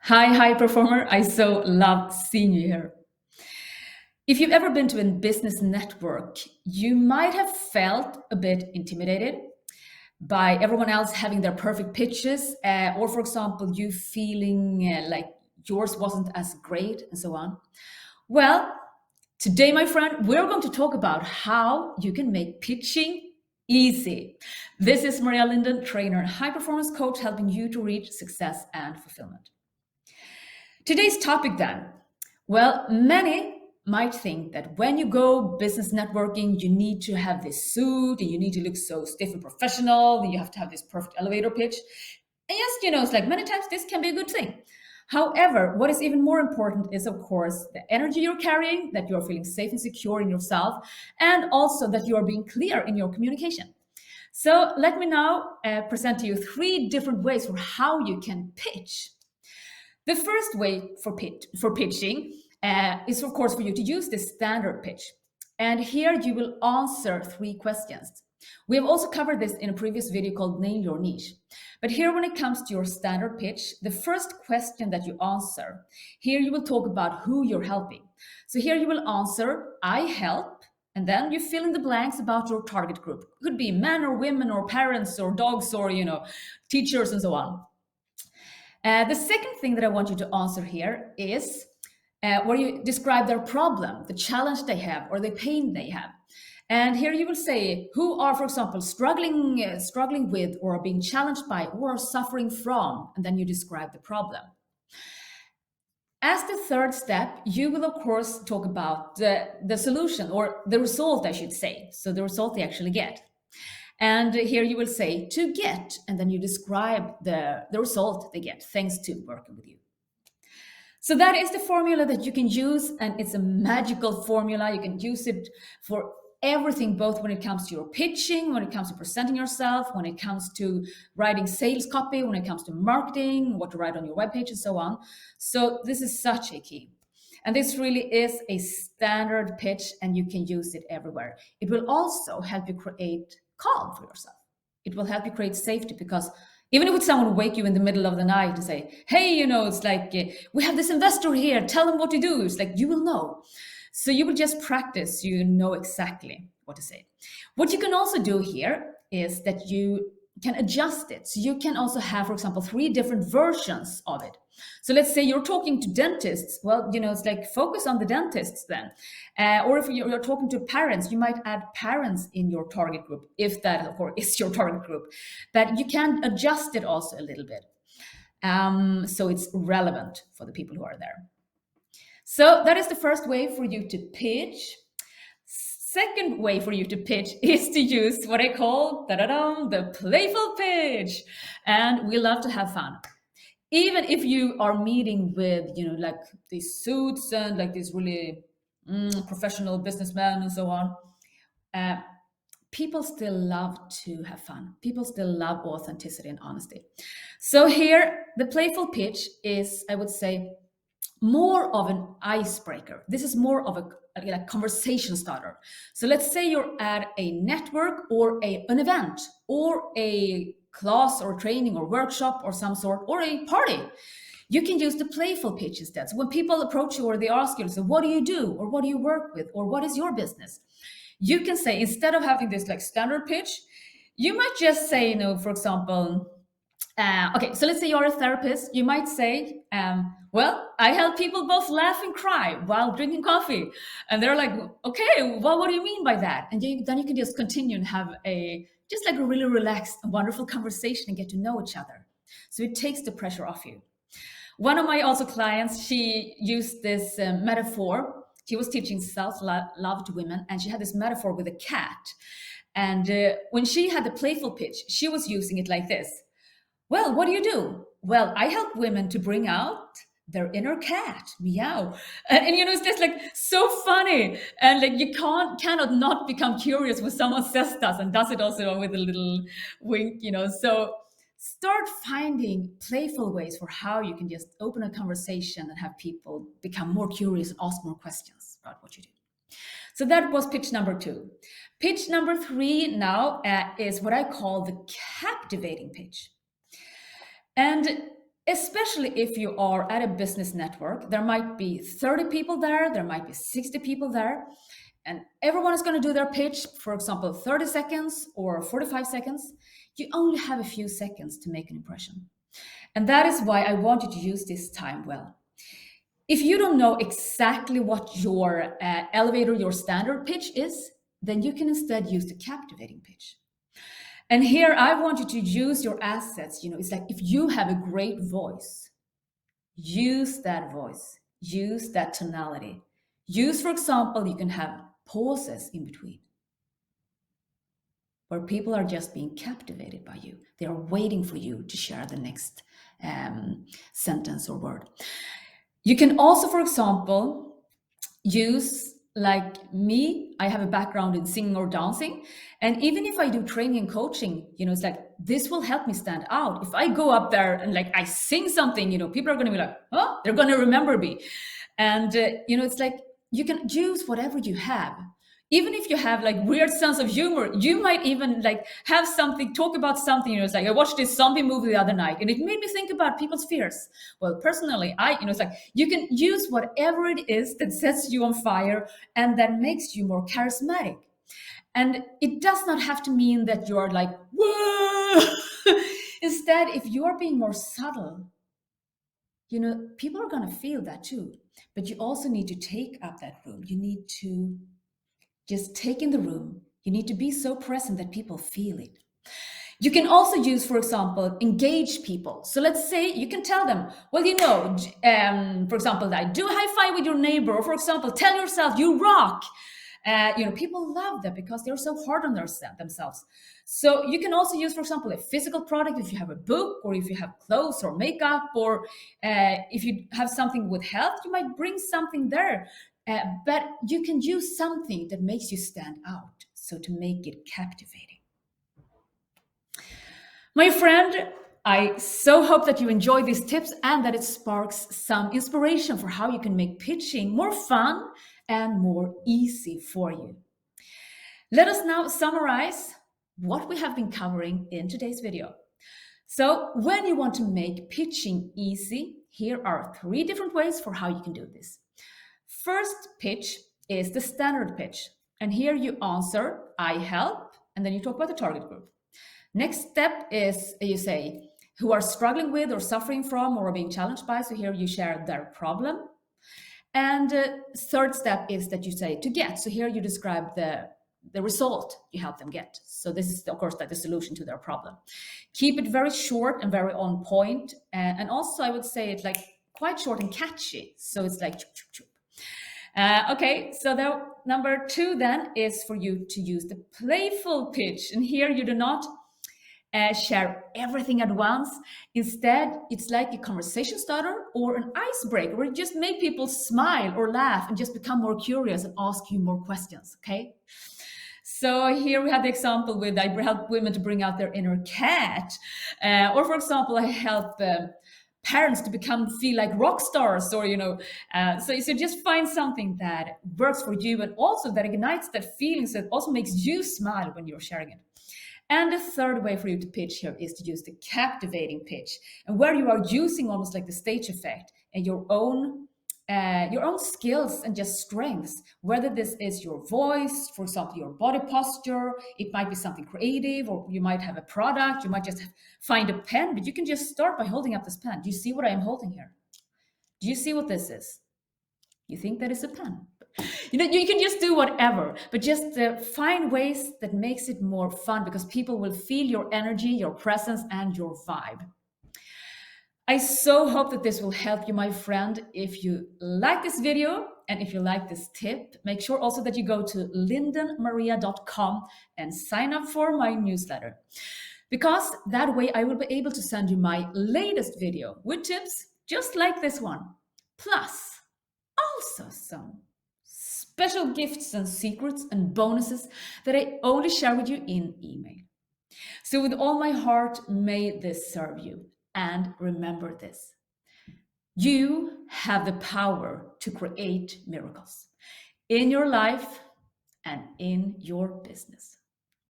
Hi, high performer. I so love seeing you here. If you've ever been to a business network, you might have felt a bit intimidated by everyone else having their perfect pitches, or for example, you feeling like yours wasn't as great and so on. Well, today, my friend, we're going to talk about how you can make pitching easy. This is Maria Linden, trainer and high performance coach, helping you to reach success and fulfillment. Today's topic then. Well, many might think that when you go business networking, you need to have this suit and you need to look so stiff and professional, and you have to have this perfect elevator pitch. And yes, it's like many times this can be a good thing. However, what is even more important is, of course, the energy you're carrying, that you're feeling safe and secure in yourself, and also that you are being clear in your communication. So let me now present to you 3 different ways for how you can pitch. The first way for pitching is, of course, for you to use the standard pitch. And here you will answer 3 questions. We have also covered this in a previous video called Nail Your Niche. But here, when it comes to your standard pitch, the first question that you answer, here you will talk about who you're helping. So here you will answer, I help, and then you fill in the blanks about your target group. It could be men or women or parents or dogs or, teachers and so on. The second thing that I want you to answer here is where you describe their problem, the challenge they have, or the pain they have. And here you will say who are, for example, struggling with, or are being challenged by, or are suffering from, and then you describe the problem. As the third step, you will, of course, talk about the solution, or the result, I should say. So the result they actually get. And here you will say to get, and then you describe the result they get thanks to working with you. So that is the formula that you can use, and it's a magical formula. You can use it for everything, both when it comes to your pitching, when it comes to presenting yourself, when it comes to writing sales copy, when it comes to marketing, what to write on your webpage, and so on. So this is such a key. And this really is a standard pitch, and you can use it everywhere. It will also help you create calm for yourself. It will help you create safety, because even if someone wake you in the middle of the night and say, hey, it's like, we have this investor here, tell them what to do. It's like, you will know. So you will just practice, you know exactly what to say. What you can also do here is that you can adjust it. So you can also have, for example, 3 different versions of it. So let's say you're talking to dentists. Well, it's like focus on the dentists then. Or if you're talking to parents, you might add parents in your target group, if that, of course, is your target group. But you can adjust it also a little bit. So it's relevant for the people who are there. So that is the first way for you to pitch. Second way for you to pitch is to use what I call the playful pitch. And we love to have fun. Even if you are meeting with, like these suits and like these really professional businessmen and so on, people still love to have fun. People still love authenticity and honesty. So here, the playful pitch is, I would say, more of an icebreaker. This is more of a conversation starter. So let's say you're at a network or an event or a class or training or workshop or some sort, or a party. You can use the playful pitch instead. So when people approach you or they ask you, so what do you do, or what do you work with, or what is your business? You can say, instead of having this like standard pitch, you might just say, for example, okay, so let's say you're a therapist. You might say, well, I help people both laugh and cry while drinking coffee. And they're like, okay, well, what do you mean by that? And then you can just continue and have a really relaxed, wonderful conversation and get to know each other. So it takes the pressure off you. One of my also clients, she used this metaphor. She was teaching self-love to women, and she had this metaphor with a cat. And when she had the playful pitch, she was using it like this. Well, what do you do? Well, I help women to bring out their inner cat, meow. And it's just like so funny. And like you cannot not become curious when someone says that, and does it also with a little wink, So start finding playful ways for how you can just open a conversation and have people become more curious and ask more questions about what you do. So that was pitch number 2. Pitch number 3 now is what I call the captivating pitch. And especially if you are at a business network. There might be 30 people there might be 60 people there, and everyone is going to do their pitch, for example, 30 seconds or 45 seconds. You only have a few seconds to make an impression. And that is why I want you to use this time well. If you don't know exactly what your elevator, your standard pitch is, then you can instead use the captivating pitch. And here I want you to use your assets. It's like if you have a great voice, use that voice, use that tonality. Use, for example, you can have pauses in between where people are just being captivated by you. They are waiting for you to share the next sentence or word. You can also, for example, use, like me, I have a background in singing or dancing. And even if I do training and coaching, it's like, this will help me stand out. If I go up there and like I sing something, people are going to be like, oh, they're going to remember me. And, it's like, you can use whatever you have. Even if you have like weird sense of humor, you might even like have something, talk about something, it's like, I watched this zombie movie the other night and it made me think about people's fears. Well, personally, it's like, you can use whatever it is that sets you on fire and that makes you more charismatic. And it does not have to mean that you're like, whoa. Instead, if you are being more subtle, people are going to feel that too. But you also need to take up that room. You need to just take in the room. You need to be so present that people feel it. You can also use, for example, engage people. So let's say you can tell them, well, for example, that do a high five with your neighbor, or for example, tell yourself you rock. People love that because they're so hard on themselves. So you can also use, for example, a physical product if you have a book, or if you have clothes or makeup, or if you have something with health, you might bring something there. But you can use something that makes you stand out, so to make it captivating. My friend, I so hope that you enjoy these tips and that it sparks some inspiration for how you can make pitching more fun and more easy for you. Let us now summarize what we have been covering in today's video. So when you want to make pitching easy, here are 3 different ways for how you can do this. First pitch is the standard pitch. And here you answer, I help, and then you talk about the target group. Next step is you say, who are struggling with or suffering from or are being challenged by. So here you share their problem. And third step is that you say to get. So here you describe the result you help them get. So this is, of course, the solution to their problem. Keep it very short and very on point. And also, I would say it's like quite short and catchy. So it's like choop, choop, choop. Okay, so the number 2 then is for you to use the playful pitch. And here you do not share everything at once. Instead, it's like a conversation starter or an icebreaker where you just make people smile or laugh and just become more curious and ask you more questions, okay? So here we have the example with I help women to bring out their inner cat. Or for example, I help parents to feel like rock stars, or so just find something that works for you and also that ignites that feelings, that also makes you smile when you're sharing it. And the third way for you to pitch here is to use the captivating pitch, and where you are using almost like the stage effect and your own skills and just strengths, whether this is your voice, for example, your body posture, it might be something creative, or you might have a product, you might just find a pen, but you can just start by holding up this pen. Do you see what I am holding here? Do you see what this is? You think that is a pen? You can just do whatever, but just find ways that makes it more fun, because people will feel your energy, your presence, and your vibe. I so hope that this will help you, my friend. If you like this video and if you like this tip, make sure also that you go to lindenmaria.com and sign up for my newsletter, because that way I will be able to send you my latest video with tips just like this one, plus also some special gifts and secrets and bonuses that I only share with you in email. So with all my heart, may this serve you. And remember this: you have the power to create miracles in your life and in your business.